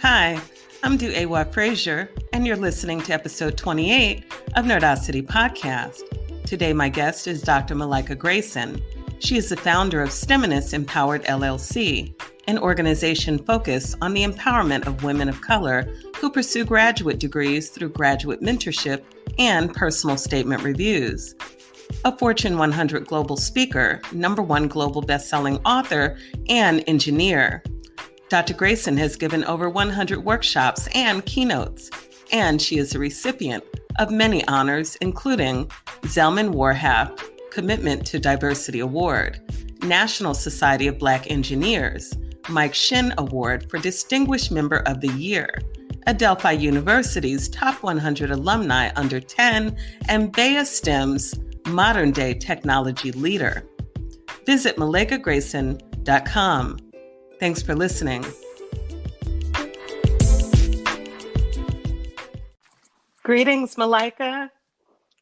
Hi, I'm DuEwa Frazier, and you're listening to episode 28 of Nerdacity podcast. Today, my guest is Dr. Malika Grayson. She is the founder of STEMinist Empowered LLC, an organization focused on the empowerment of women of color who pursue graduate degrees through graduate mentorship and personal statement reviews. A Fortune 100 global speaker, #1 global bestselling author, and engineer. Dr. Grayson has given over 100 workshops and keynotes, and she is a recipient of many honors, including Zellman Warhaft Commitment to Diversity Award, National Society of Black Engineers, Shin Award for Distinguished Member of the Year, Adelphi University's Top 100 Alumni Under 10, and BEYA STEM's Modern Day Technology Leader. Visit malikagrayson.com. Thanks for listening. Greetings, Malika.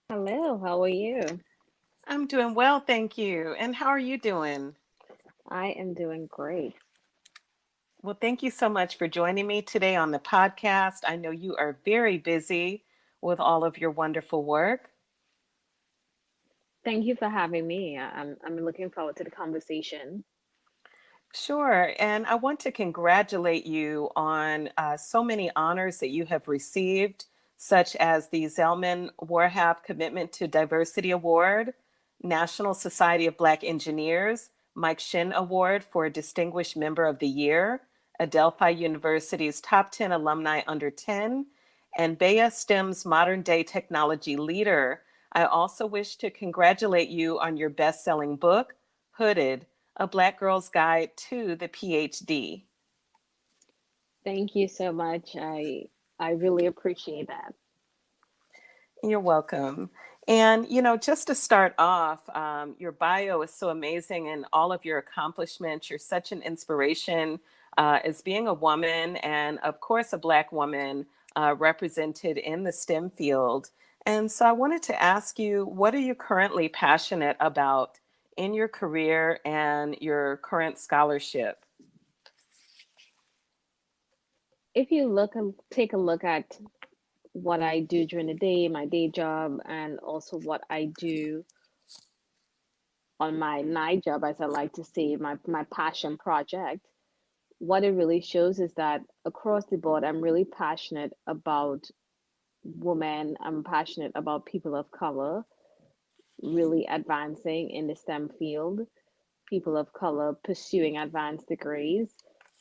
Hello, how are you? I'm doing well, thank you. And how are you doing? I am doing great. Well, thank you so much for joining me today on the podcast. I know you are very busy with all of your wonderful work. Thank you for having me. I'm looking forward to the conversation. Sure. And I want to congratulate you on so many honors that you have received, such as the Zellman Warhaft Commitment to Diversity Award, National Society of Black Engineers, Shin Award for Distinguished Member of the Year, Adelphi University's Top 10 Alumni Under 10, and BEYA STEM's Modern Day Technology Leader. I also wish to congratulate you on your best-selling book, Hooded: A Black Girl's Guide to the PhD. Thank you so much. I really appreciate that. You're welcome. And, just to start off, your bio is so amazing and all of your accomplishments. You're such an inspiration as being a woman and, of course, a Black woman represented in the STEM field. And so I wanted to ask you, what are you currently passionate about in your career and your current scholarship? If you take a look at what I do during the day, my day job, and also what I do on my night job, as I like to say, my passion project, what it really shows is that across the board, I'm really passionate about women. I'm passionate about people of color, really advancing in the STEM field, people of color pursuing advanced degrees.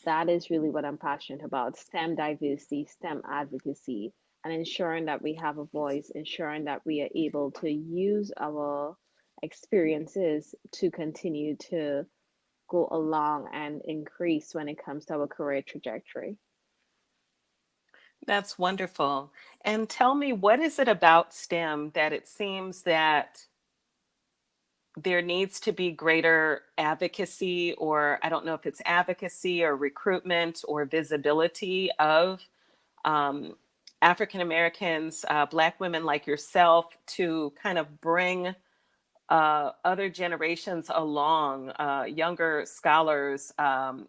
That is really what I'm passionate about: STEM diversity, STEM advocacy, and ensuring that we have a voice, ensuring that we are able to use our experiences to continue to go along and increase when it comes to our career trajectory. That's wonderful. And tell me, what is it about STEM that it seems that there needs to be greater advocacy, or I don't know if it's advocacy or recruitment or visibility of African Americans, Black women like yourself, to kind of bring other generations along, younger scholars and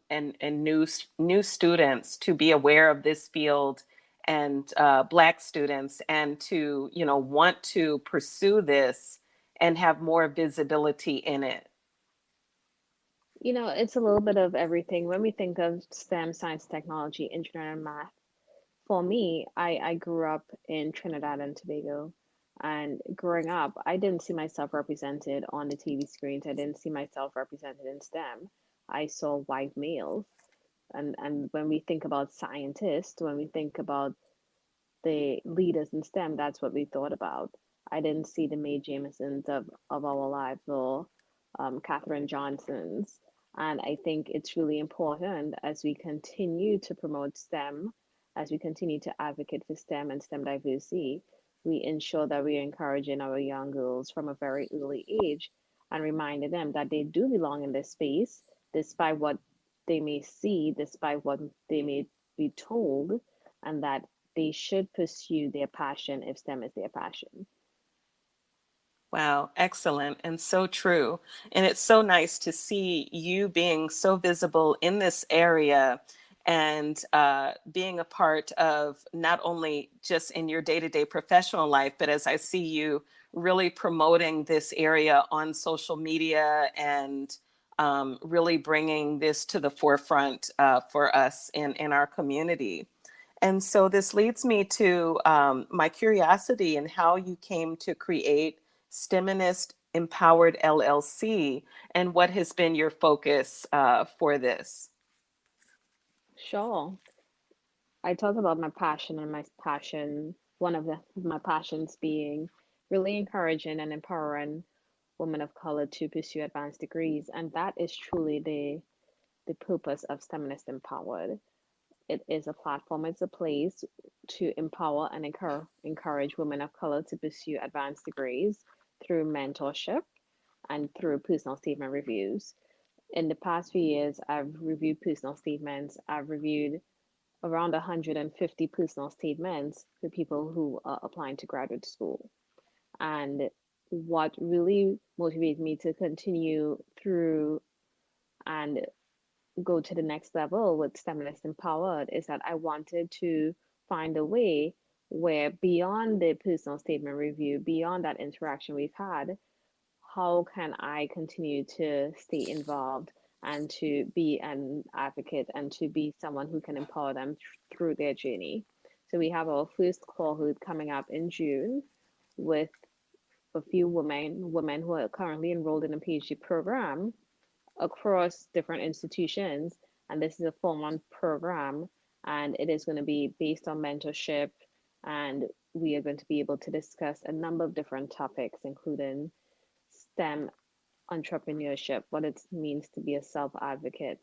new students to be aware of this field, and Black students, and to want to pursue this and have more visibility in it? It's a little bit of everything. When we think of STEM, science, technology, engineering, and math, for me, I grew up in Trinidad and Tobago. And growing up, I didn't see myself represented on the TV screens. I didn't see myself represented in STEM. I saw white males. And when we think about scientists, when we think about the leaders in STEM, that's what we thought about. I didn't see the Mae Jamisons of our lives, or Katherine Johnsons. And I think it's really important, as we continue to promote STEM, as we continue to advocate for STEM and STEM diversity, we ensure that we are encouraging our young girls from a very early age and reminding them that they do belong in this space, despite what they may see, despite what they may be told, and that they should pursue their passion if STEM is their passion. Wow, excellent, and so true. And it's so nice to see you being so visible in this area and being a part of not only just in your day-to-day professional life, but as I see you really promoting this area on social media and really bringing this to the forefront for us in our community. And so this leads me to my curiosity in how you came to create STEMinist Empowered LLC and what has been your focus for this. Sure. I talk about my passion, one of my passions being really encouraging and empowering women of color to pursue advanced degrees. And that is truly the purpose of STEMinist Empowered. It is a platform, it's a place to empower and encourage women of color to pursue advanced degrees through mentorship and through personal statement reviews. In the past few years, I've reviewed personal statements. I've reviewed around 150 personal statements for people who are applying to graduate school. And what really motivated me to continue through and go to the next level with STEMinist Empowered is that I wanted to find a way where beyond the personal statement review, beyond that interaction we've had, how can I continue to stay involved and to be an advocate and to be someone who can empower them through their journey. So we have our first cohort coming up in June with a few women who are currently enrolled in a PhD program across different institutions. And this is a 4-month program, and it is going to be based on mentorship. And we are going to be able to discuss a number of different topics, including STEM entrepreneurship, what it means to be a self-advocate,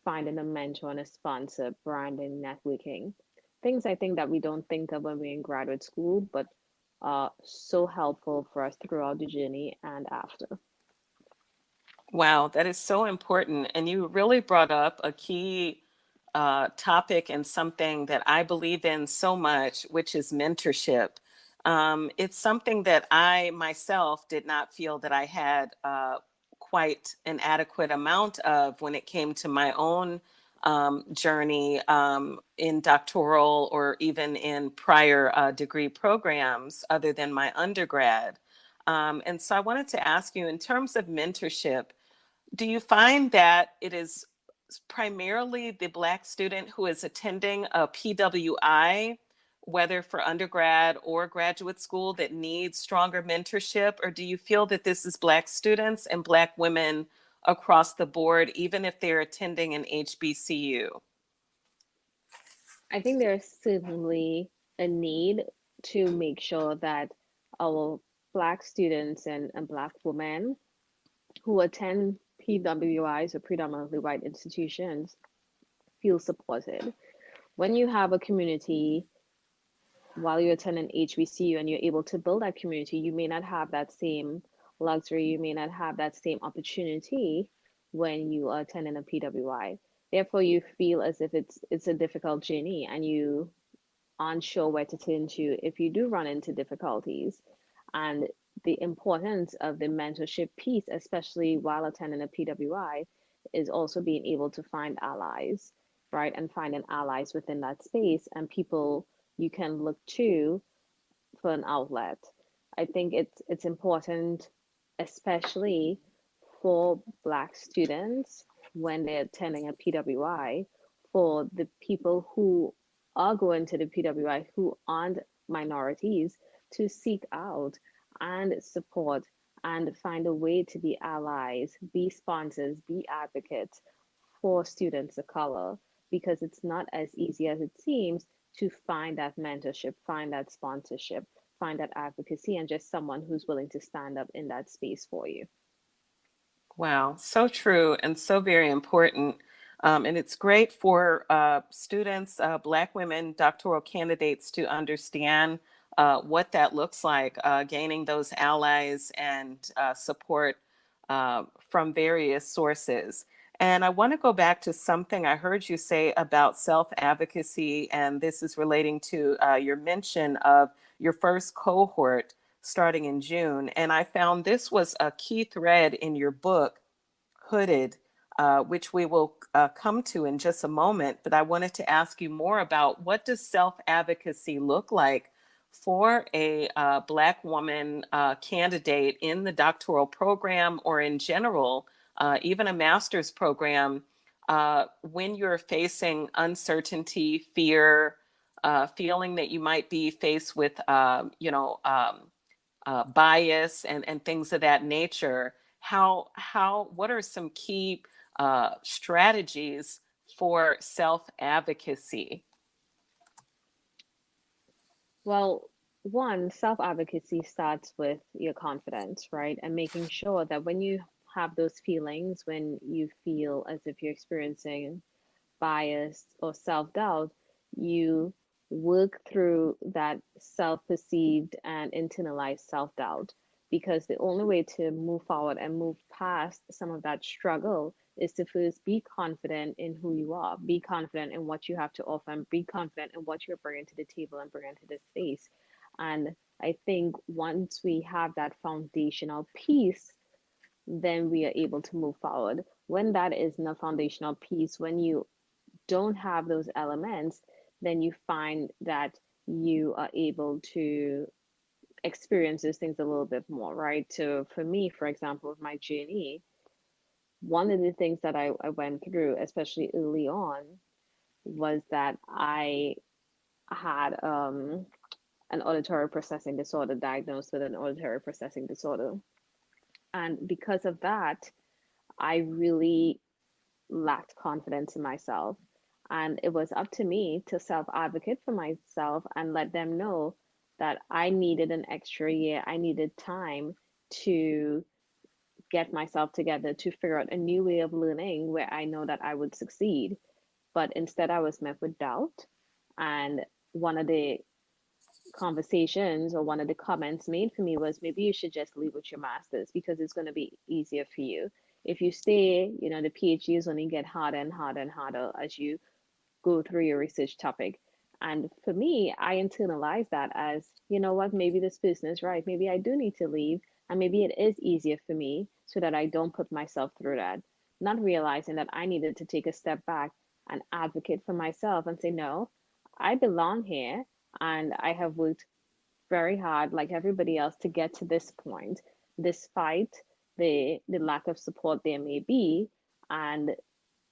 finding a mentor and a sponsor, branding, networking. Things I think that we don't think of when we're in graduate school, but are so helpful for us throughout the journey and after. Wow, that is so important. And you really brought up a key topic and something that I believe in so much, which is mentorship. It's something that I myself did not feel that I had quite an adequate amount of when it came to my own journey in doctoral or even in prior degree programs other than my undergrad. And so I wanted to ask you, in terms of mentorship, do you find that it is primarily the Black student who is attending a PWI, whether for undergrad or graduate school, that needs stronger mentorship? Or do you feel that this is Black students and Black women across the board, even if they're attending an HBCU? I think there's certainly a need to make sure that our Black students and Black women who attend PWIs or predominantly white institutions feel supported. When you have a community while you attend an HBCU and you're able to build that community, you may not have that same luxury, you may not have that same opportunity when you are attending a PWI. Therefore, you feel as if it's a difficult journey and you aren't sure where to turn to if you do run into difficulties. And the importance of the mentorship piece, especially while attending a PWI, is also being able to find allies, right? And finding allies within that space and people you can look to for an outlet. I think it's important, especially for Black students when they're attending a PWI, for the people who are going to the PWI who aren't minorities to seek out and support and find a way to be allies, be sponsors, be advocates for students of color, because it's not as easy as it seems to find that mentorship, find that sponsorship, find that advocacy, and just someone who's willing to stand up in that space for you. Wow, so true and so very important. And it's great for students, Black women, doctoral candidates to understand what that looks like, gaining those allies and support from various sources. And I want to go back to something I heard you say about self-advocacy, and this is relating to your mention of your first cohort starting in June. And I found this was a key thread in your book, Hooded, which we will come to in just a moment. But I wanted to ask you more about, what does self-advocacy look like for a Black woman candidate in the doctoral program, or in general, even a master's program, when you're facing uncertainty, fear, feeling that you might be faced with, bias and things of that nature. What are some key strategies for self-advocacy? Well, one, self-advocacy starts with your confidence, right? And making sure that when you have those feelings, when you feel as if you're experiencing bias or self-doubt, you work through that self-perceived and internalized self-doubt. Because the only way to move forward and move past some of that struggle is to first be confident in who you are, be confident in what you have to offer, and be confident in what you're bringing to the table and bringing to the space. And I think once we have that foundational piece, then we are able to move forward. When that is not foundational piece, when you don't have those elements, then you find that you are able to experience those things a little bit more, right? So for me, for example, with my journey, one of the things that I went through, especially early on, was that I had an auditory processing disorder, diagnosed with an auditory processing disorder. And because of that, I really lacked confidence in myself. And it was up to me to self advocate for myself and let them know that I needed an extra year. I needed time to get myself together, to figure out a new way of learning where I know that I would succeed. But instead, I was met with doubt. And one of the conversations or one of the comments made for me was, maybe you should just leave with your master's because it's going to be easier for you. If you stay, the PhD is only get harder and harder and harder as you go through your research topic. And for me, I internalized that as, you know what, maybe this person is right. Maybe I do need to leave. And maybe it is easier for me so that I don't put myself through that. Not realizing that I needed to take a step back and advocate for myself and say, no, I belong here. And I have worked very hard, like everybody else, to get to this point, despite the lack of support there may be. And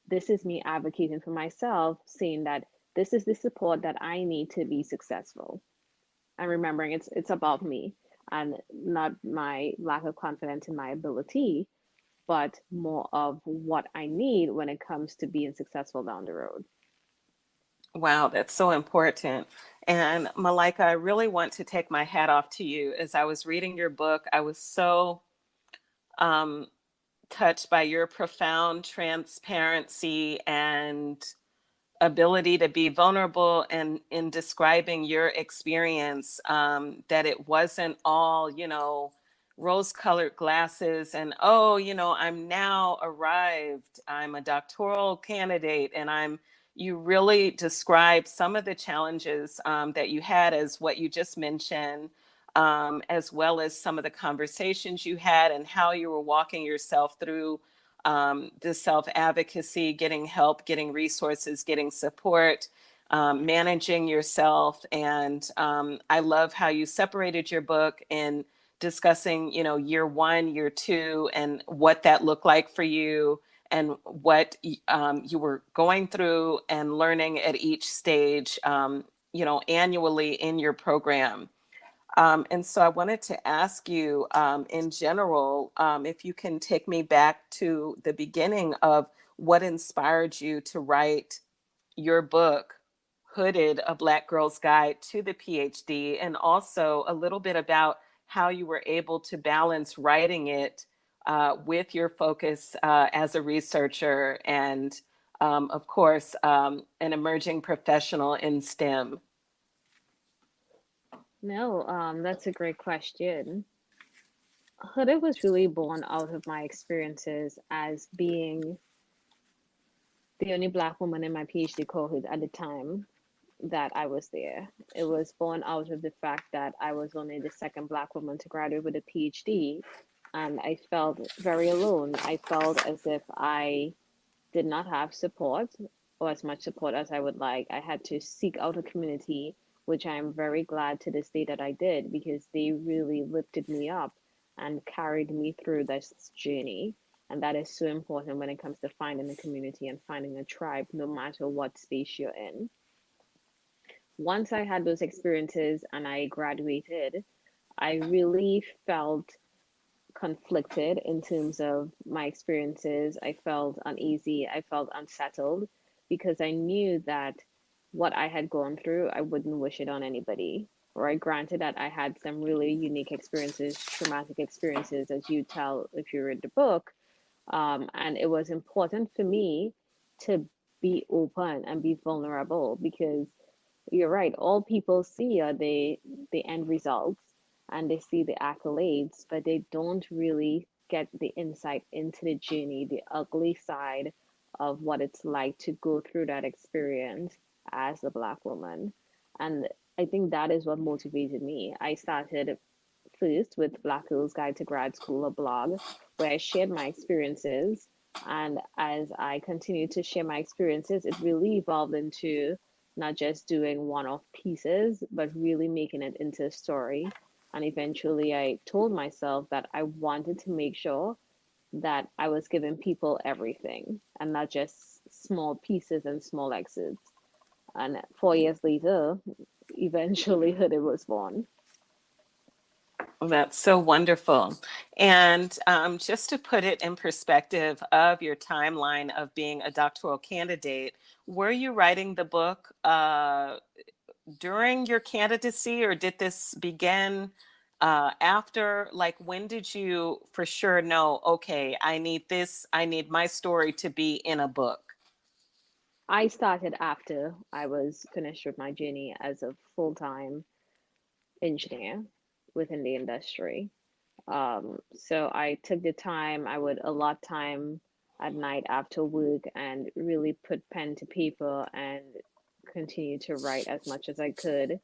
this is me advocating for myself, saying that this is the support that I need to be successful. And remembering it's about me and not my lack of confidence in my ability, but more of what I need when it comes to being successful down the road. Wow, that's so important. And Malika, I really want to take my hat off to you. As I was reading your book, I was so um, touched by your profound transparency and ability to be vulnerable, and in describing your experience, that it wasn't all, rose-colored glasses and, oh, I'm now arrived, I'm a doctoral candidate, and you really described some of the challenges that you had, as what you just mentioned, as well as some of the conversations you had and how you were walking yourself through the self-advocacy, getting help, getting resources, getting support, managing yourself. And I love how you separated your book in discussing, year one, year two, and what that looked like for you, and what you were going through and learning at each stage, annually in your program. And so I wanted to ask you, in general, if you can take me back to the beginning of what inspired you to write your book, Hooded, A Black Girl's Guide to the PhD, and also a little bit about how you were able to balance writing it with your focus as a researcher and, of course, an emerging professional in STEM. No, that's a great question. Hooded was really born out of my experiences as being the only Black woman in my PhD cohort at the time that I was there. It was born out of the fact that I was only the second Black woman to graduate with a PhD, and I felt very alone. I felt as if I did not have support or as much support as I would like. I had to seek out a community, which I am very glad to this day that I did, because they really lifted me up and carried me through this journey. And that is so important when it comes to finding a community and finding a tribe, no matter what space you're in. Once I had those experiences and I graduated, I really felt conflicted in terms of my experiences. I felt uneasy, I felt unsettled because I knew that what I had gone through, I wouldn't wish it on anybody. Right? Granted that I had some really unique experiences, traumatic experiences, as you tell if you read the book. And it was important for me to be open and be vulnerable because you're right. All people see are the end results and they see the accolades, but they don't really get the insight into the journey, the ugly side of what it's like to go through that experience as a Black woman. And I think that is what motivated me. I started first with Black Girls Guide to Grad School, a blog where I shared my experiences. And as I continued to share my experiences, it really evolved into not just doing one off pieces, but really making it into a story. And eventually, I told myself that I wanted to make sure that I was giving people everything and not just small pieces and small excerpts. And 4 years later, eventually, Hooded was born. Well, that's so wonderful. And just to put it in perspective of your timeline of being a doctoral candidate, were you writing the book during your candidacy, or did this begin after? Like, when did you for sure know, okay, I need this, I need my story to be in a book? I started after I was finished with my journey as a full time engineer within the industry. So I took the time, I would allot time at night after work and really put pen to paper and continue to write as much as I could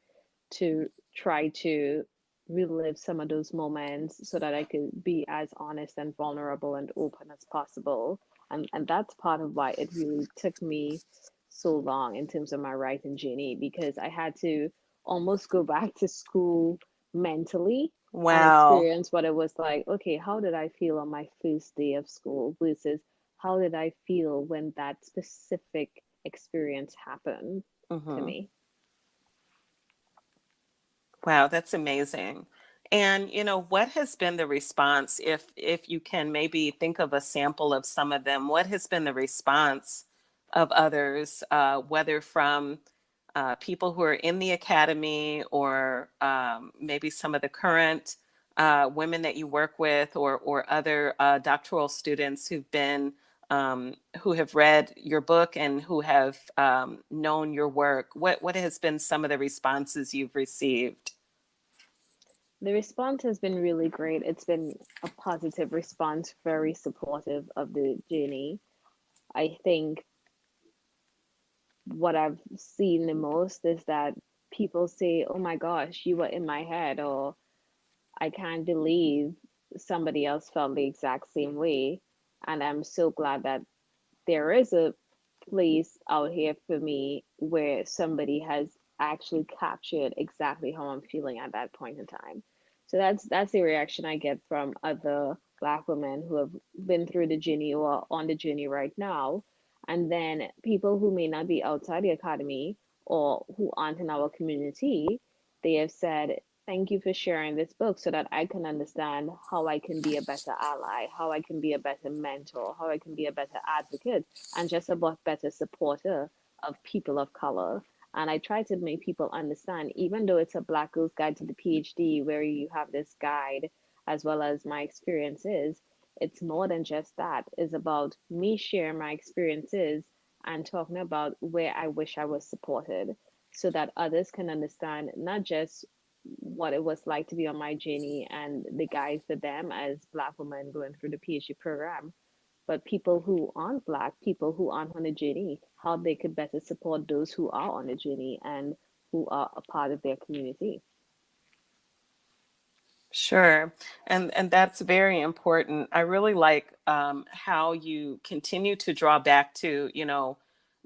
to try to relive some of those moments so that I could be as honest and vulnerable and open as possible. And that's part of why it really took me so long in terms of my writing journey, because I had to almost go back to school mentally and Wow. experience what it was like. Okay, how did I feel on my first day of school versus how did I feel when that specific experience happened to Hmm. me? Wow, that's amazing. And what has been the response, if you can maybe think of a sample of some of them, what has been the response of others, whether from people who are in the academy, or maybe some of the current women that you work with, or other doctoral students who have read your book and who have known your work? What has been some of the responses you've received? The response has been really great. It's been a positive response, very supportive of the journey. I think what I've seen the most is that people say, "Oh my gosh, you were in my head," or "I can't believe somebody else felt the exact same way." And I'm so glad that there is a place out here for me where somebody has actually captured exactly how I'm feeling at that point in time. So that's the reaction I get from other Black women who have been through the journey or are on the journey right now. And then people who may not be outside the academy or who aren't in our community, they have said, "Thank you for sharing this book so that I can understand how I can be a better ally, how I can be a better mentor, how I can be a better advocate, and just a better supporter of people of color." And I try to make people understand, even though it's a Black Girl's Guide to the PhD, where you have this guide as well as my experiences, it's more than just that. It's about me sharing my experiences and talking about where I wish I was supported so that others can understand not just what it was like to be on my journey and the guide for them as Black women going through the PhD program, but people who aren't Black, people who aren't on a journey, how they could better support those who are on a journey and who are a part of their community. Sure. And that's very important. I really like how you continue to draw back to,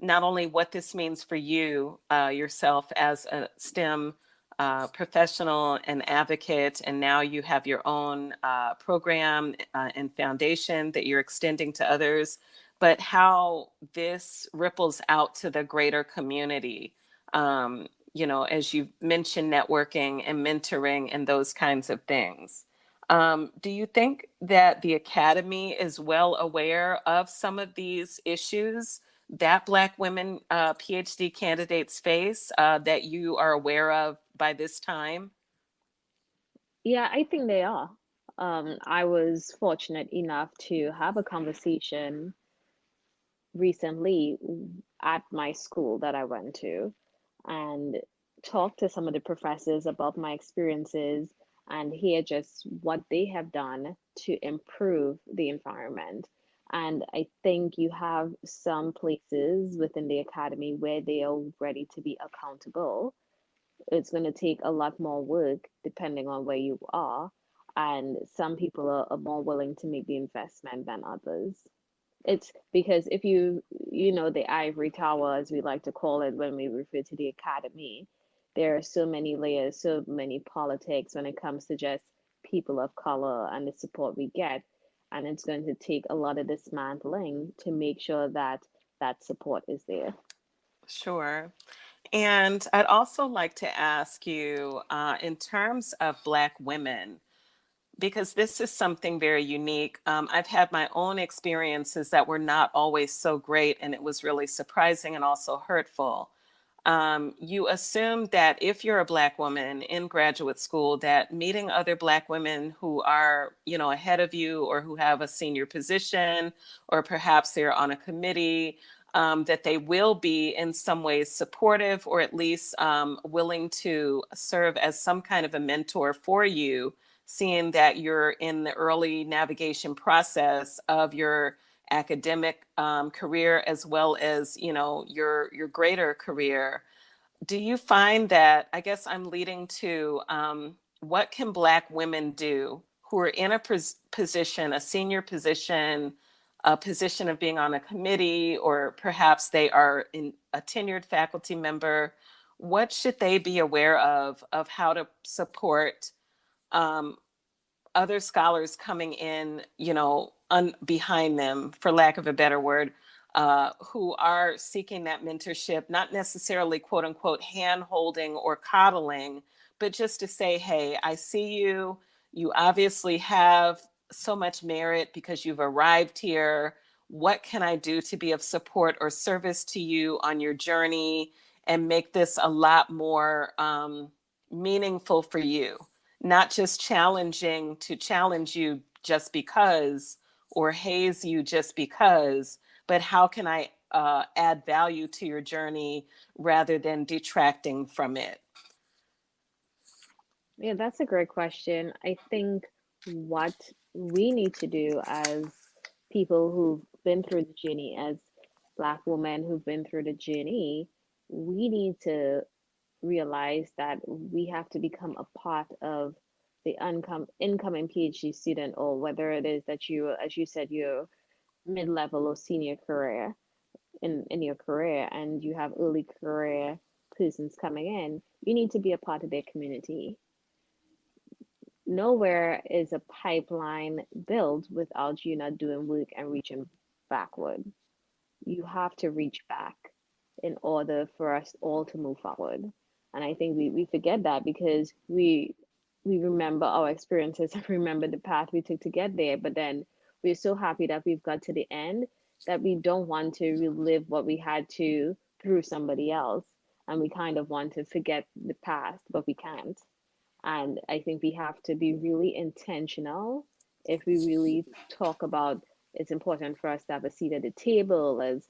not only what this means for you, yourself as a STEM professional and advocate, and now you have your own program and foundation that you're extending to others, but how this ripples out to the greater community. As you mentioned, networking and mentoring and those kinds of things. Do you think that the Academy is well aware of some of these issues that Black women PhD candidates face that you are aware of by this time? Yeah, I think they are. I was fortunate enough to have a conversation recently at my school that I went to and talk to some of the professors about my experiences and hear just what they have done to improve the environment. And I think you have some places within the academy where they are ready to be accountable. It's going to take a lot more work depending on where you are. And some people are more willing to make the investment than others. It's because if the ivory tower, as we like to call it when we refer to the academy, there are so many layers, so many politics when it comes to just people of color and the support we get. And it's going to take a lot of dismantling to make sure that that support is there. Sure. And I'd also like to ask you, in terms of Black women, because this is something very unique. I've had my own experiences that were not always so great, and it was really surprising and also hurtful. You assume that if you're a Black woman in graduate school, that meeting other Black women who are, ahead of you or who have a senior position, or perhaps they're on a committee, that they will be in some ways supportive or at least willing to serve as some kind of a mentor for you, seeing that you're in the early navigation process of your academic career as well as your greater career. Do you find that, I guess I'm leading to, what can Black women do who are in a position, a senior position, a position of being on a committee, or perhaps they are in a tenured faculty member? What should they be aware of how to support um, other scholars coming in, behind them, for lack of a better word, who are seeking that mentorship, not necessarily quote unquote hand holding or coddling, but just to say, hey, I see you. You obviously have so much merit because you've arrived here. What can I do to be of support or service to you on your journey and make this a lot more meaningful for you? Not just challenging to challenge you just because or haze you just because, but how can I add value to your journey rather than detracting from it? Yeah, that's a great question. I think what we need to do as people who've been through the journey, as Black women who've been through the journey, we need to realize that we have to become a part of the incoming PhD student, or whether it is that you, as you said, you're mid-level or senior career in your career and you have early career persons coming in, you need to be a part of their community. Nowhere is a pipeline built without you not doing work and reaching backward. You have to reach back in order for us all to move forward. And I think we forget that because we remember our experiences and remember the path we took to get there, but then we're so happy that we've got to the end that we don't want to relive what we had to through somebody else. And we kind of want to forget the past, but we can't. And I think we have to be really intentional if we really talk about it's important for us to have a seat at the table as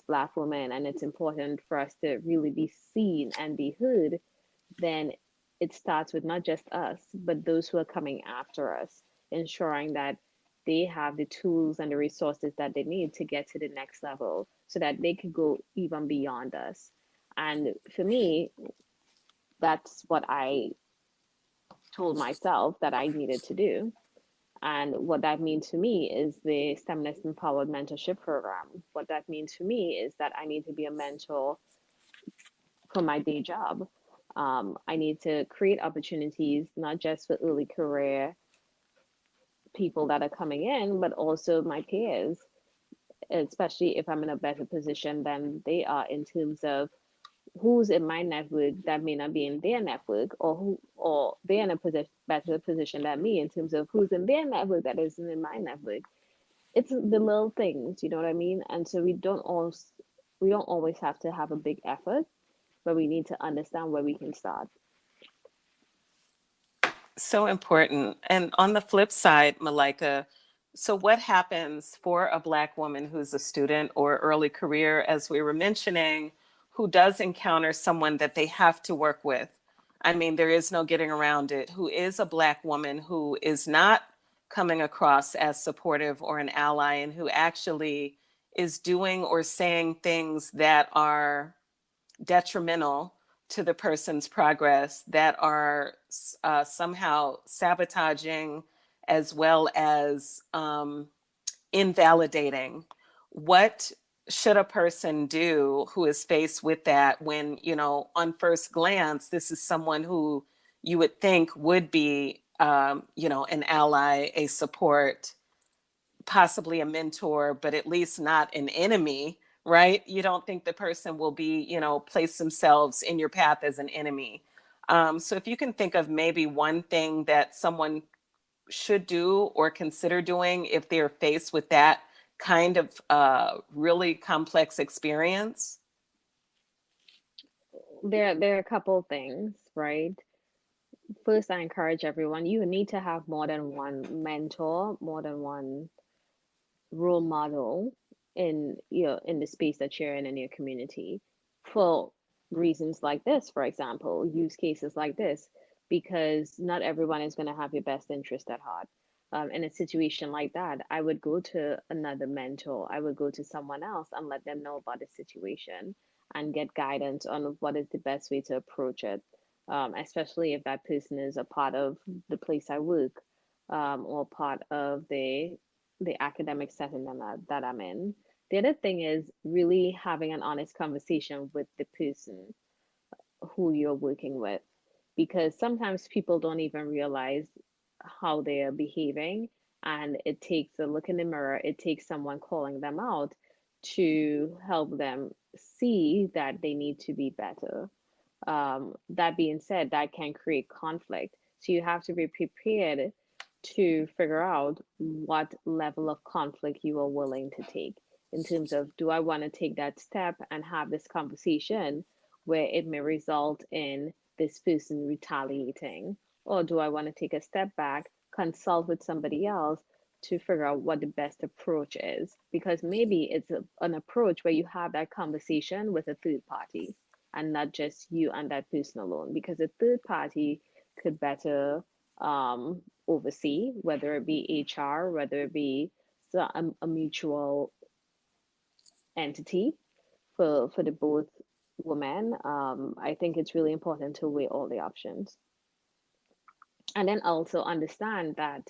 Black women, and it's important for us to really be seen and be heard, then it starts with not just us, but those who are coming after us, ensuring that they have the tools and the resources that they need to get to the next level so that they could go even beyond us. And for me, that's what I told myself that I needed to do. And what that means to me is the STEMinist Empowered Mentorship Program. What that means to me is that I need to be a mentor for my day job. I need to create opportunities, not just for early career people that are coming in, but also my peers, especially if I'm in a better position than they are in terms of who's in my network that may not be in their network, or they're in a better position than me in terms of who's in their network that isn't in my network. It's the little things, you know what I mean? And so we don't always have to have a big effort, but we need to understand where we can start. So important. And on the flip side, Malika, so what happens for a Black woman who's a student or early career, as we were mentioning, who does encounter someone that they have to work with? I mean, there is no getting around it, who is a Black woman who is not coming across as supportive or an ally, and who actually is doing or saying things that are detrimental to the person's progress, that are somehow sabotaging as well as invalidating. What should a person do who is faced with that when, you know, on first glance, this is someone who you would think would be, you know, an ally, a support, possibly a mentor, but at least not an enemy, right? You don't think the person will be, you know, place themselves in your path as an enemy. So if you can think of maybe one thing that someone should do or consider doing if they're faced with that kind of really complex experience. There are a couple things, right? First, I encourage everyone, you need to have more than one mentor, more than one role model in in the space that you're in your community, for reasons like this, for example, use cases like this, because not everyone is going to have your best interest at heart. In a situation like that, I would go to another mentor, I would go to someone else and let them know about the situation and get guidance on what is the best way to approach it, especially if that person is a part of the place I work, or part of the academic setting that I'm in. The other thing is really having an honest conversation with the person who you're working with, because sometimes people don't even realize how they are behaving, and it takes a look in the mirror, it takes someone calling them out to help them see that they need to be better. That being said, that can create conflict. So you have to be prepared to figure out what level of conflict you are willing to take, in terms of, do I want to take that step and have this conversation where it may result in this person retaliating? Or do I want to take a step back, consult with somebody else to figure out what the best approach is? Because maybe it's an approach where you have that conversation with a third party and not just you and that person alone, because a third party could better oversee, whether it be HR, whether it be a mutual entity for the both women. I think it's really important to weigh all the options, and then also understand that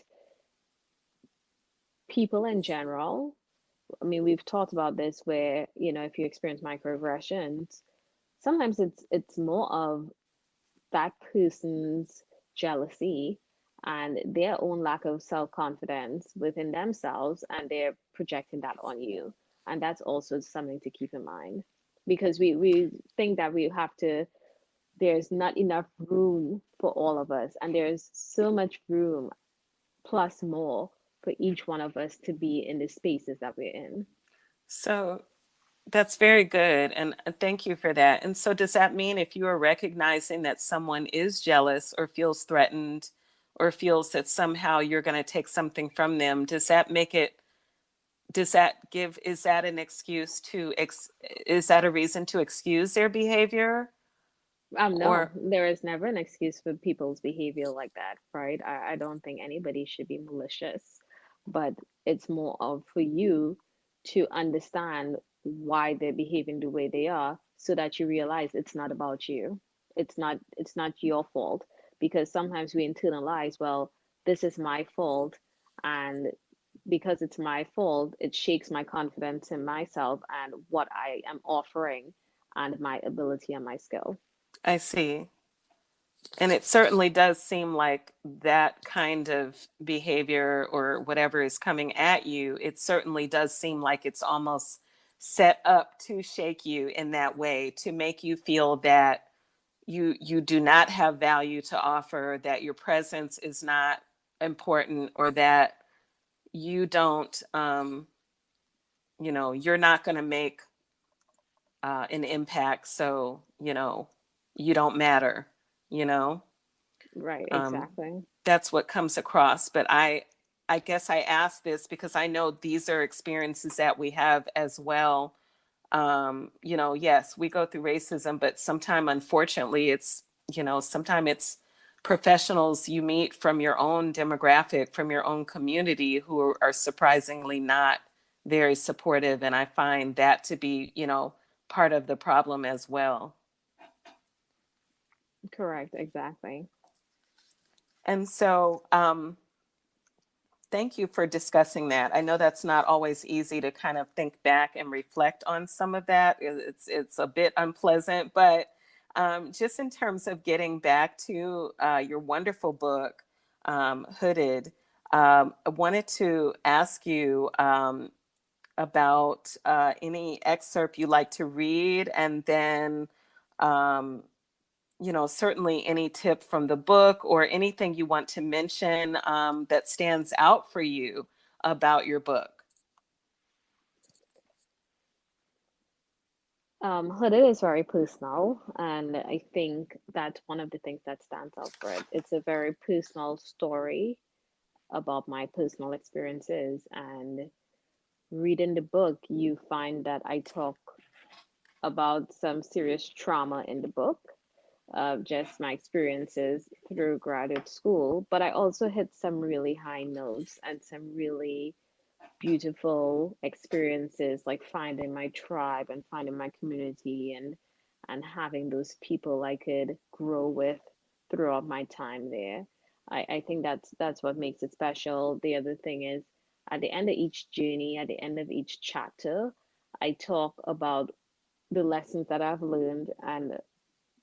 people in general, I mean, we've talked about this, where, if you experience microaggressions, sometimes it's more of that person's jealousy and their own lack of self-confidence within themselves, and they're projecting that on you. And that's also something to keep in mind, because we think that we have to, there's not enough room for all of us, and there's so much room plus more for each one of us to be in the spaces that we're in. So that's very good. And thank you for that. And so, does that mean if you are recognizing that someone is jealous or feels threatened or feels that somehow you're going to take something from them, does that make it, is that an excuse to, is that a reason to excuse their behavior? No, Or, there is never an excuse for people's behavior like that, right? I don't think anybody should be malicious, but it's more of for you to understand why they're behaving the way they are, so that you realize it's not about you. It's not your fault. because sometimes we internalize, well, this is my fault. And because it's my fault, it shakes my confidence in myself and what I am offering and my ability and my skill. I see. And it certainly does seem like that kind of behavior or whatever is coming at you, it certainly does seem like it's almost set up to shake you in that way, to make you feel that you do not have value to offer, that your presence is not important, or that you don't, you're not going to make an impact. So, you don't matter, you know? Right, Um, exactly. that's what comes across. But I guess I ask this because I know these are experiences that we have as well. Yes, we go through racism, but sometimes, unfortunately, sometimes it's professionals you meet from your own demographic, from your own community, who are surprisingly not very supportive. And I find that to be, part of the problem as well. Correct, exactly. And so, thank you for discussing that. I know that's not always easy to kind of think back and reflect on some of that. It's a bit unpleasant, but just in terms of getting back to your wonderful book, Hooded, I wanted to ask you about any excerpt you like to read, and then certainly any tip from the book or anything you want to mention that stands out for you about your book. Hooded is very personal, and I think that's one of the things that stands out for it. It's a very personal story about my personal experiences, and reading the book, you find that I talk about some serious trauma in the book, just my experiences through graduate school, but I also hit some really high notes and some really beautiful experiences, like finding my tribe and finding my community, and having those people I could grow with throughout my time there. I think that's what makes it special. The other thing is, at the end of each journey, at the end of each chapter, I talk about the lessons that I've learned, and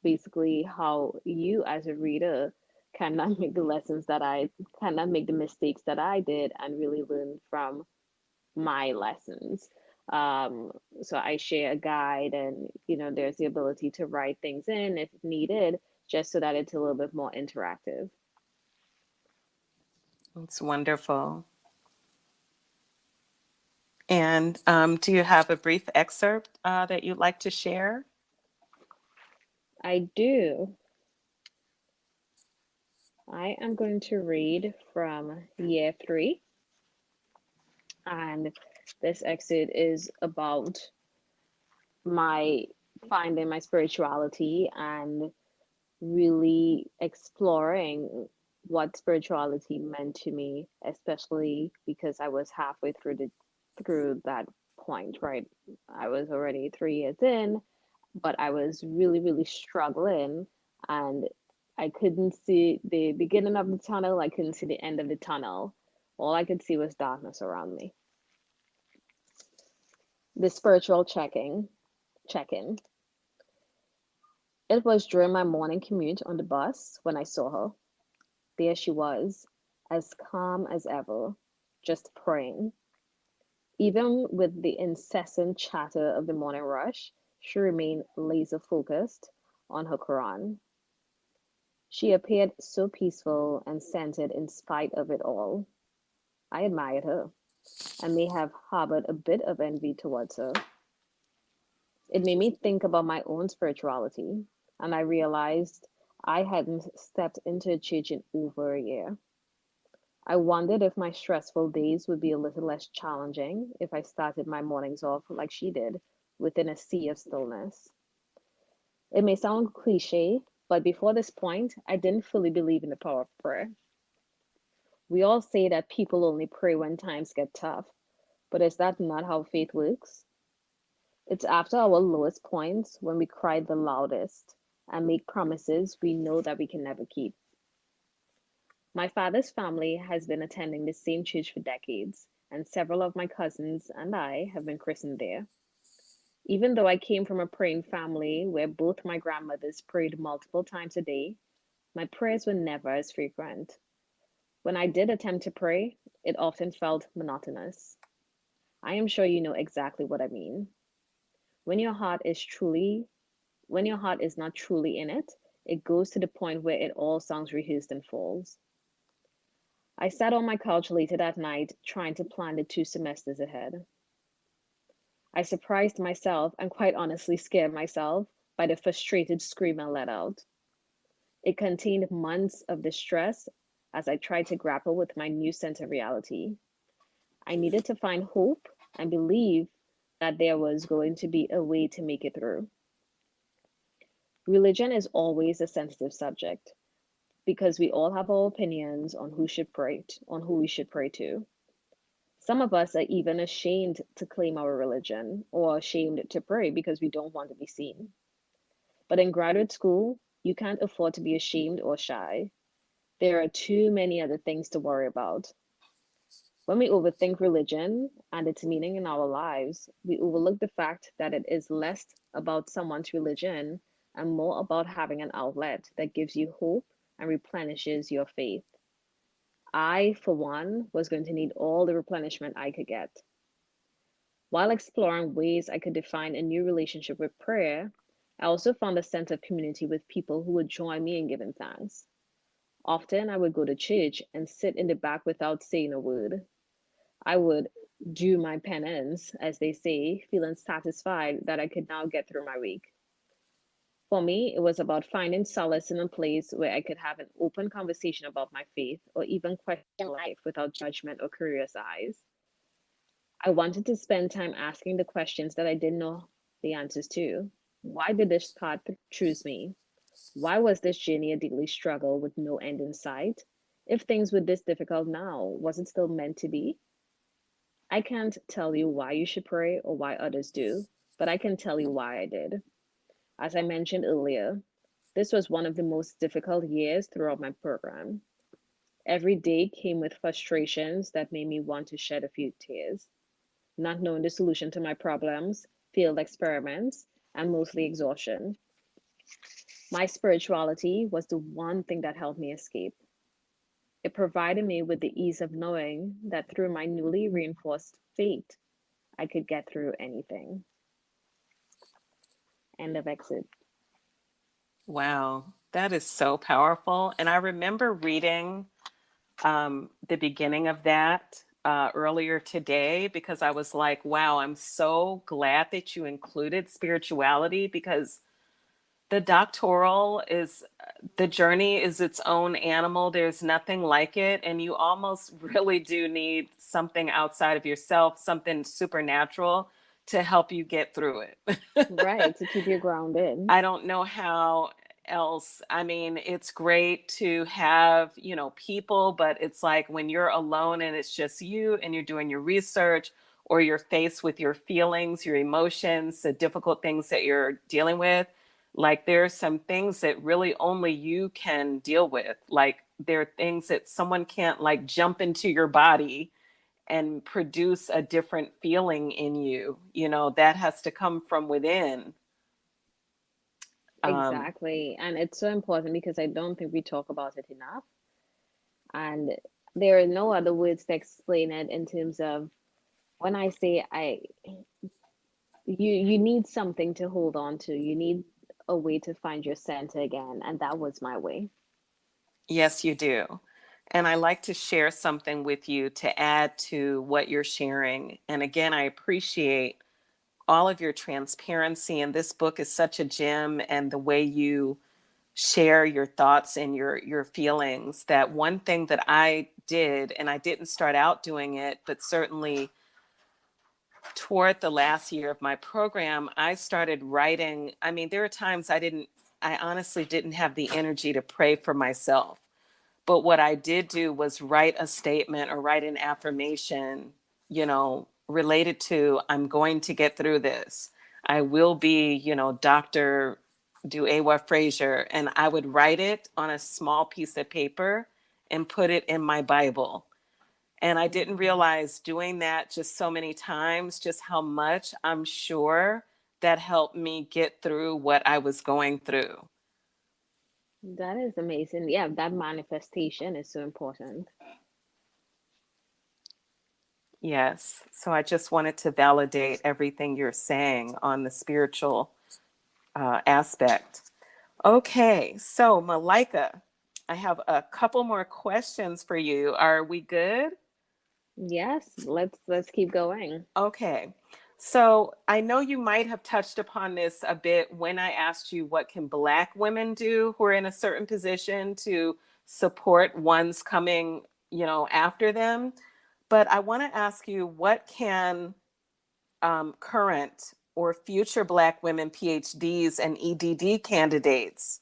basically how you as a reader cannot make the lessons that I cannot make the mistakes that I did, and really learn from my lessons. Um, so I share a guide, and there's the ability to write things in if needed, just so that it's a little bit more interactive. It's wonderful. And do you have a brief excerpt that you'd like to share? I do. I am going to read from year 3, and this excerpt is about my finding my spirituality and really exploring what spirituality meant to me, especially because I was halfway through that point, right? I was already 3 years in, but I was really, really struggling, and I couldn't see the beginning of the tunnel. I couldn't see the end of the tunnel. All I could see was darkness around me. The spiritual check-in. It was during my morning commute on the bus when I saw her. There she was, as calm as ever, just praying. Even with the incessant chatter of the morning rush, she remained laser focused on her Quran. She appeared so peaceful and centered in spite of it all. I admired her. I may have harbored a bit of envy towards her. It made me think about my own spirituality, and I realized I hadn't stepped into a church in over a year. I wondered if my stressful days would be a little less challenging if I started my mornings off like she did, within a sea of stillness. It may sound cliche, but before this point, I didn't fully believe in the power of prayer. We all say that people only pray when times get tough, but is that not how faith works? It's after our lowest points when we cry the loudest and make promises we know that we can never keep. My father's family has been attending the same church for decades, and several of my cousins and I have been christened there. Even though I came from a praying family where both my grandmothers prayed multiple times a day, my prayers were never as frequent. When I did attempt to pray, it often felt monotonous. I am sure you know exactly what I mean. When your heart is truly, when your heart is not truly in it, it goes to the point where it all sounds rehearsed and falls. I sat on my couch later that night trying to plan the 2 semesters ahead. I surprised myself and quite honestly scared myself by the frustrated scream I let out. It contained months of distress as I tried to grapple with my new sense of reality. I needed to find hope and believe that there was going to be a way to make it through. Religion is always a sensitive subject because we all have our opinions on who we should pray to. Some of us are even ashamed to claim our religion or ashamed to pray because we don't want to be seen. But in graduate school, you can't afford to be ashamed or shy. There are too many other things to worry about. When we overthink religion and its meaning in our lives, we overlook the fact that it is less about someone's religion and more about having an outlet that gives you hope and replenishes your faith. I, for one, was going to need all the replenishment I could get. While exploring ways I could define a new relationship with prayer, I also found a sense of community with people who would join me in giving thanks. Often I would go to church and sit in the back without saying a word. I would do my penance, as they say, feeling satisfied that I could now get through my week. For me, it was about finding solace in a place where I could have an open conversation about my faith or even question life without judgment or curious eyes. I wanted to spend time asking the questions that I didn't know the answers to. Why did this path choose me? Why was this journey a daily struggle with no end in sight? If things were this difficult now, was it still meant to be? I can't tell you why you should pray or why others do, but I can tell you why I did. As I mentioned earlier, this was one of the most difficult years throughout my program. Every day came with frustrations that made me want to shed a few tears. Not knowing the solution to my problems, failed experiments, and mostly exhaustion. My spirituality was the one thing that helped me escape. It provided me with the ease of knowing that through my newly reinforced faith, I could get through anything. End of exit. Wow, that is so powerful. And I remember reading the beginning of that earlier today because I was like, wow, I'm so glad that you included spirituality because the doctoral is the journey is its own animal. There's nothing like it. And you almost really do need something outside of yourself, something supernatural to help you get through it. Right, to keep you grounded. I don't know how else. I mean, it's great to have, people, but it's like when you're alone and it's just you and you're doing your research or you're faced with your feelings, your emotions, the difficult things that you're dealing with. Like there are some things that really only you can deal with. Like there are things that someone can't like jump into your body and produce a different feeling in you. That has to come from within. Um, Exactly. And it's so important because I don't think we talk about it enough. And there are no other words to explain it in terms of when I say you need something to hold on to. You need a way to find your center again. And that was my way. yes, you do. And I like to share something with you to add to what you're sharing. And again, I appreciate all of your transparency. And this book is such a gem, and the way you share your thoughts and your feelings. That one thing that I did, and I didn't start out doing it, but certainly toward the last year of my program, I started writing. I mean, there are times I honestly didn't have the energy to pray for myself. But what I did do was write a statement or write an affirmation, related to I'm going to get through this. I will be, Dr. DuEwa Frazier. And I would write it on a small piece of paper and put it in my Bible. And I didn't realize doing that just so many times, just how much I'm sure that helped me get through what I was going through. That is amazing. Yeah, that manifestation is so important. Yes. So I just wanted to validate everything you're saying on the spiritual aspect. Okay. So, Malika, I have a couple more questions for you. Are we good? Yes, let's keep going. Okay. So I know you might have touched upon this a bit when I asked you what can Black women do who are in a certain position to support ones coming, after them. But I want to ask you, what can current or future Black women PhDs and EDD candidates,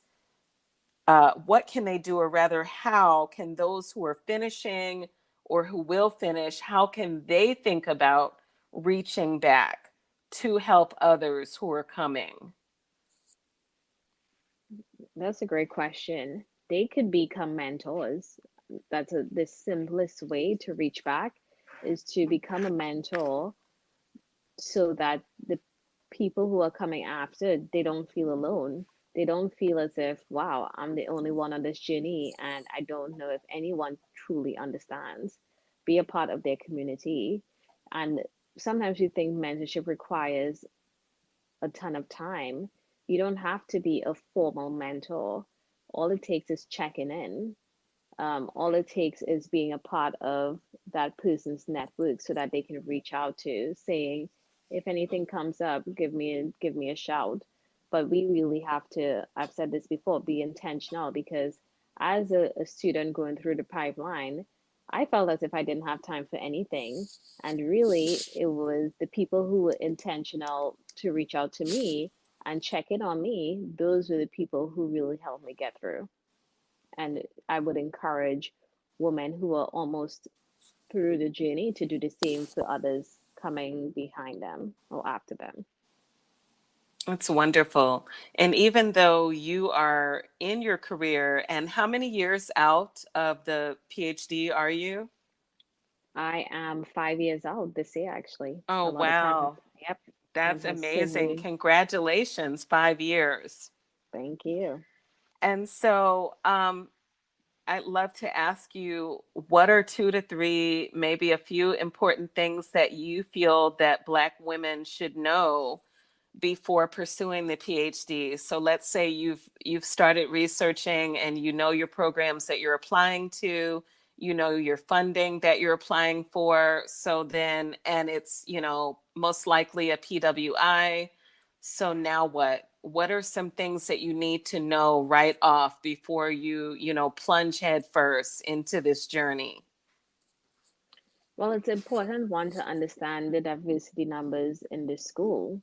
what can they do, or rather, how can those who are finishing or who will finish, how can they think about reaching back to help others who are coming? That's a great question. They could become mentors. The simplest way to reach back is to become a mentor so that the people who are coming after, they don't feel alone. They don't feel as if, wow, I'm the only one on this journey and I don't know if anyone truly understands. Be a part of their community. And sometimes you think mentorship requires a ton of time. You don't have to be a formal mentor. All it takes is checking in. All it takes is being a part of that person's network so that they can reach out to, saying, if anything comes up, give me a shout. But we really have to, I've said this before, be intentional because as a student going through the pipeline, I felt as if I didn't have time for anything. And really, it was the people who were intentional to reach out to me and check in on me. Those were the people who really helped me get through. And I would encourage women who are almost through the journey to do the same for others coming behind them or after them. That's wonderful. And even though you are in your career, and how many years out of the PhD are you? I am 5 years out this year, actually. Oh, A lot of time has, wow. yep, time That's has amazing. simply, Congratulations, 5 years. thank you. And so, I'd love to ask you, what are 2 to 3, maybe a few important things that you feel that Black women should know before pursuing the PhD? So let's say you've started researching and you know your programs that you're applying to, you know your funding that you're applying for. So then, and it's, most likely a PWI. So now what? What are some things that you need to know right off before you plunge head first into this journey? Well, it's important one to understand the diversity numbers in the school.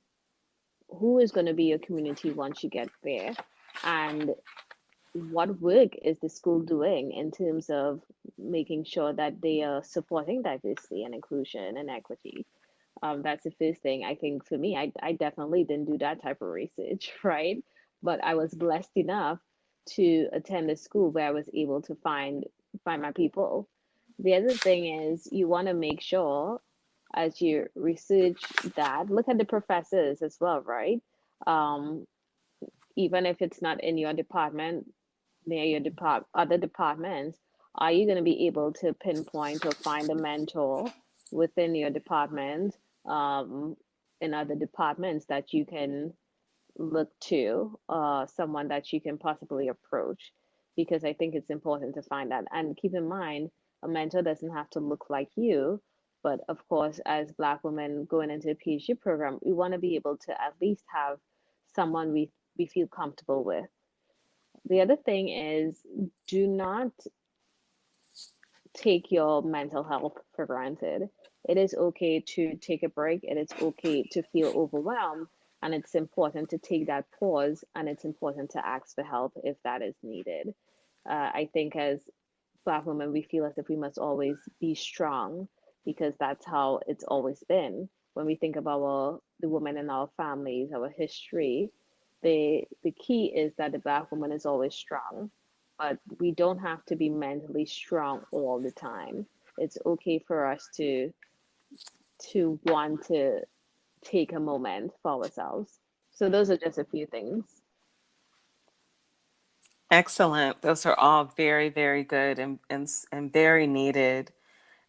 Who is going to be your community once you get there? And what work is the school doing in terms of making sure that they are supporting diversity and inclusion and equity? That's the first thing. I think for me, I definitely didn't do that type of research, right? But I was blessed enough to attend a school where I was able to find my people. The other thing is you want to make sure as you research that, look at the professors as well, right? Um, Even if it's not in your department, near your other departments, are you going to be able to pinpoint or find a mentor within your department, um, in other departments that you can look to, someone that you can possibly approach? Because I think it's important to find that. And keep in mind, a mentor doesn't have to look like you. But of course, as Black women going into a PhD program, we want to be able to at least have someone we feel comfortable with. The other thing is do not take your mental health for granted. It is okay to take a break. It is okay to feel overwhelmed. And it's important to take that pause and it's important to ask for help if that is needed. I think as Black women, we feel as if we must always be strong because that's how it's always been. When we think about the women in our families, our history, the key is that the Black woman is always strong. but we don't have to be mentally strong all the time. It's okay for us to want to take a moment for ourselves. So those are just a few things. Excellent. Those are all very, very good and very needed.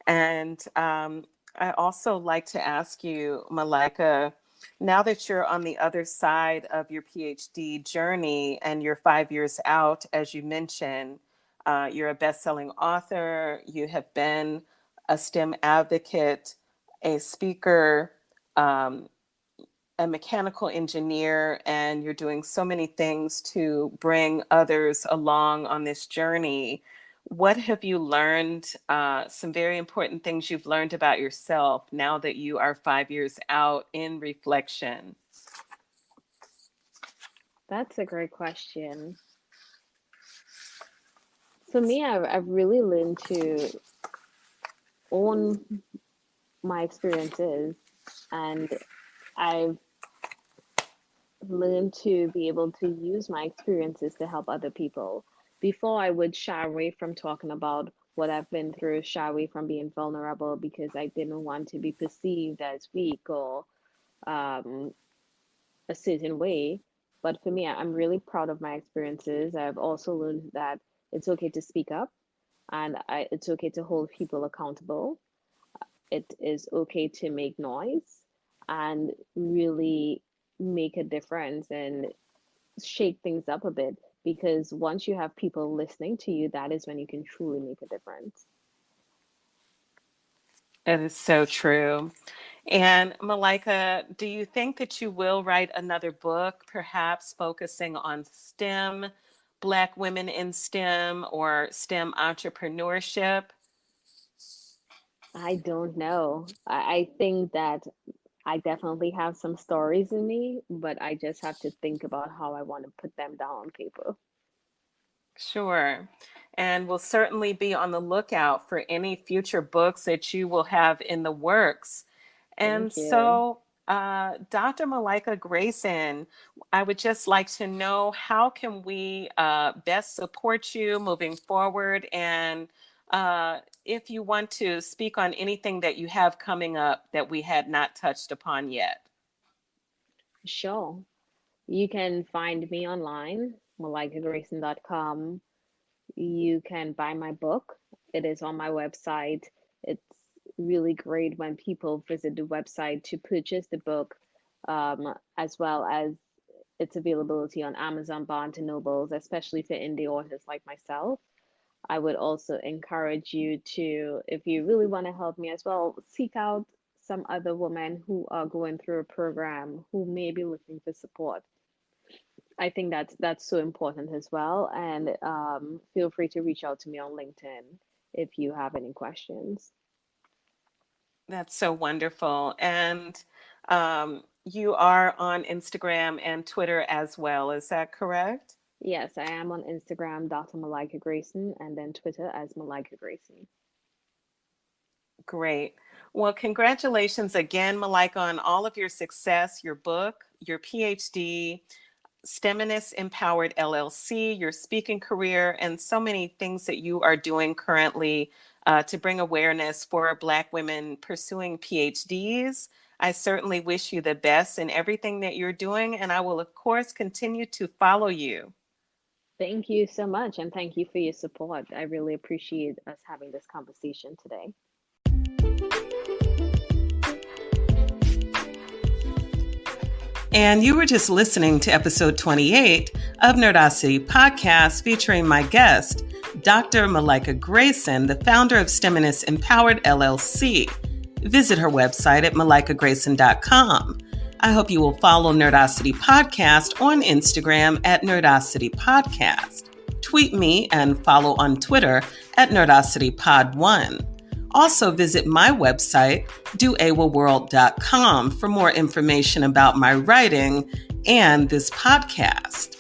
And I also like to ask you, Malika, now that you're on the other side of your PhD journey and you're 5 years out, as you mentioned, you're a best-selling author, you have been a STEM advocate, a speaker, a mechanical engineer, and you're doing so many things to bring others along on this journey. What have you learned? Some very important things you've learned about yourself now that you are 5 years out in reflection. That's a great question. For me, I've really learned to own my experiences, and I've learned to be able to use my experiences to help other people. Before, I would shy away from talking about what I've been through, shy away from being vulnerable because I didn't want to be perceived as weak or a certain way. But for me, I'm really proud of my experiences. I've also learned that it's okay to speak up, and it's okay to hold people accountable. It is okay to make noise and really make a difference and shake things up a bit, because once you have people listening to you, that is when you can truly make a difference. It is so true. And Malika, do you think that you will write another book, perhaps focusing on STEM, Black women in STEM, or STEM entrepreneurship? I don't know. I think that I definitely have some stories in me, but I just have to think about how I want to put them down on paper. Sure. And we'll certainly be on the lookout for any future books that you will have in the works. And Thank you. so, Dr. Malika Grayson, I would just like to know, how can we best support you moving forward? And if you want to speak on anything that you have coming up that we had not touched upon yet. Sure. You can find me online, malikagrayson.com. You can buy my book. It is on my website. It's really great when people visit the website to purchase the book, as well as its availability on Amazon, Barnes and Nobles, especially for indie authors like myself. I would also encourage you to, if you really want to help me as well, seek out some other women who are going through a program who may be looking for support. I think that's so important as well. And feel free to reach out to me on LinkedIn if you have any questions. That's so wonderful. And you are on Instagram and Twitter as well. Is that correct? Yes, I am on Instagram, Dr. Malika Grayson, and then Twitter as Malika Grayson. Great. Well, congratulations again, Malika, on all of your success, your book, your PhD, STEMinist Empowered LLC, your speaking career, and so many things that you are doing currently to bring awareness for Black women pursuing PhDs. I certainly wish you the best in everything that you're doing, and I will, of course, continue to follow you. Thank you so much, and thank you for your support. I really appreciate us having this conversation today. And you were just listening to episode 28 of Nerdacity podcast featuring my guest, Dr. Malika Grayson, the founder of STEMinist Empowered LLC. Visit her website at malikagrayson.com. I hope you will follow Nerdacity Podcast on Instagram at Nerdacity Podcast. Tweet me and follow on Twitter at NerdacityPod1. Also visit my website, DuEwaWorld.com, for more information about my writing and this podcast.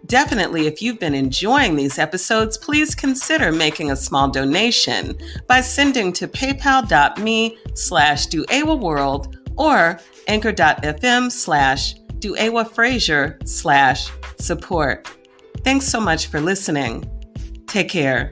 Definitely, if you've been enjoying these episodes, please consider making a small donation by sending to paypal.me/DuEwaWorld or anchor.fm/DuEwaFrazier/support. Thanks so much for listening. Take care.